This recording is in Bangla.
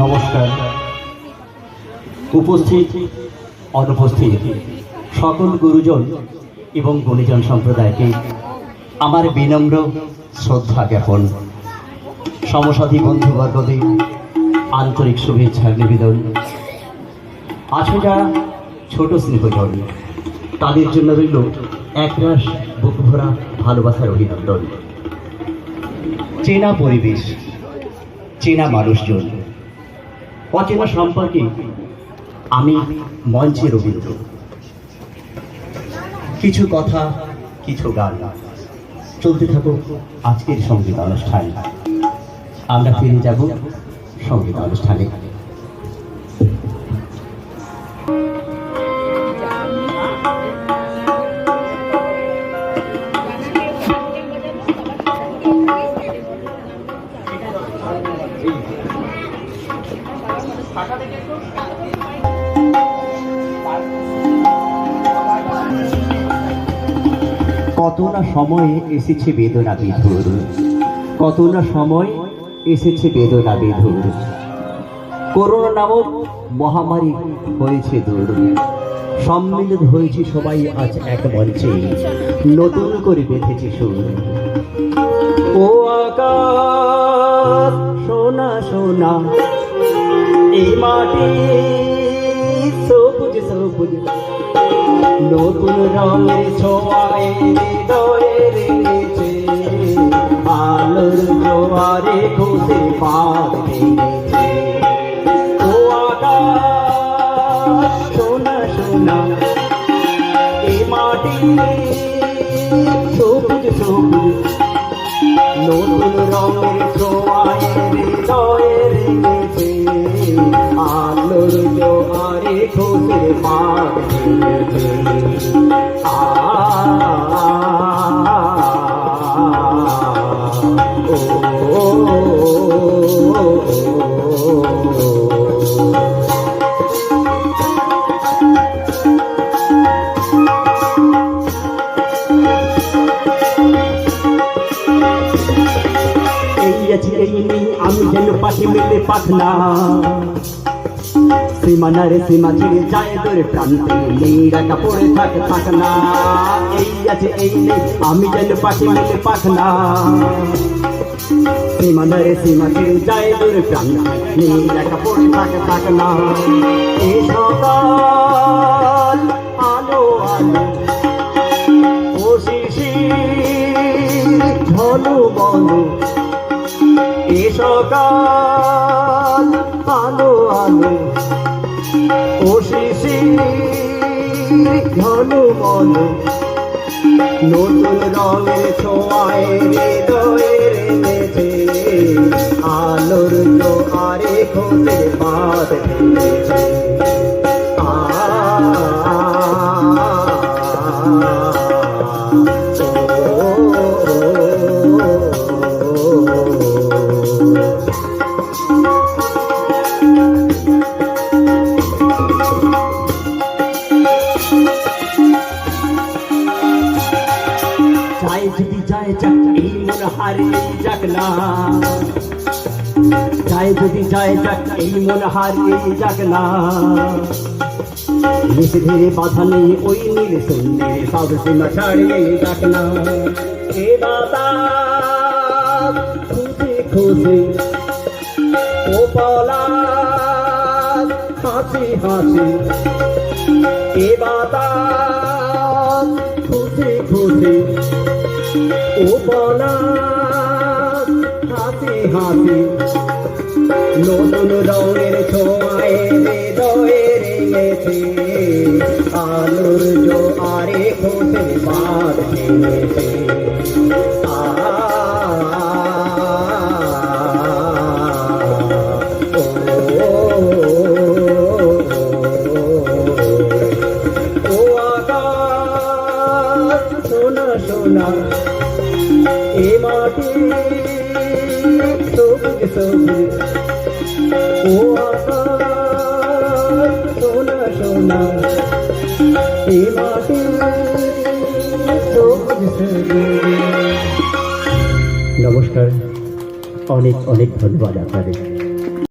নমস্কার। উপস্থিত অনুপস্থিত সকল গুরুজন এবং গুণীজন সম্প্রদায়কে আমার বিনম্র শ্রদ্ধা জ্ঞাপন, সমসাথী বন্ধুবর্গদের আন্তরিক শুভেচ্ছার নিবেদন। আছে যারা ছোট স্নেহজন, তাদের জন্য রইল একরাশ বুক ভরা ভালোবাসার অভিনন্দন। চেনা পরিবেশ, চেনা মানুষজন, অচেনা সম্পর্কে আমি মঞ্চে রবীন্দ্র। কিছু কথা, কিছু গান চলতে থাকুক আজকের সঙ্গীত অনুষ্ঠান। আমরা ফিরে যাব সঙ্গীত অনুষ্ঠানে। কত না সময়ে এসেছে বেদনা বিধুর, কত না সময় এসেছে বেদনা বিধুর। করোনা নামক মহামারী হয়েছে দূর, সম্মিলিত হয়েছে সবাই আজ এক মঞ্চে, নতুন করে বেঁধেছে সুর। ও আকাশ সোনা সোনা, এই মাটি সবুজ সবুজ, নতুন রঙের ছোঁয়ায় হৃদয়ে রেখেছে, আলোর জোয়ারে খুশি পাত ভেঙেছে। ও আকাশ সোনা সোনা, এই মাটি সবুজ সবুজ, নতুন রঙের ছোঁয়ায় হৃদয়ে রেখেছে, আলোর জোয়ারে খুশি পাত ভেঙেছে। আমি যেন পাখি মেলে পাখনা, সীমানার সীমা ছেড়ে যায় দূরে প্রান্তে, নীড়াটা পড়ে থাকে পাখনা। এই আছে এই নেই, আমি যেন পাখি মেলে পাখনা, সীমানার সীমা ছেড়ে যায় দূরে প্রান্তে, নীড়াটা পড়ে থাকে পাখনা। এই সকাল আলো আলো, ও শিশির ঝলু বলো, এ সকাল আলো আলো, ও শিশির ঘন বলো, নতুন রঙের ছোঁয়ায় হৃদয়ে রেখেছে, আলোর জোয়ারে খুশি পাত ভেঙেছে। যদি যায় যাক এই মন হারিয়ে যাক না, যায় যদি যায় যাক এই মন হারিয়ে যাক না, ধীরে ধীরে বাধা নেই ওই নীল শূন্যে, সব সীমা ছাড়িয়ে যাক না। এ বাতাস খুশি খুশি, ও পলাশ হাসি হাসি, এ বাতাস খুশি খুশি, ও পলাশ হাসি হাসি, নতুন রঙের ছোঁয়ায় হৃদয়ে রেঙেছে, আলোর জোয়ারে খুশি পাত ভেঙেছে। ও আকাশ সোনা সোনা, এ মাটি সবুজ সবুজ, ও আকাশ সোনা সোনা, এ মাটি সবুজ সবুজ। নমস্কার, অনেক অনেক ধন্যবাদ আপনাদের।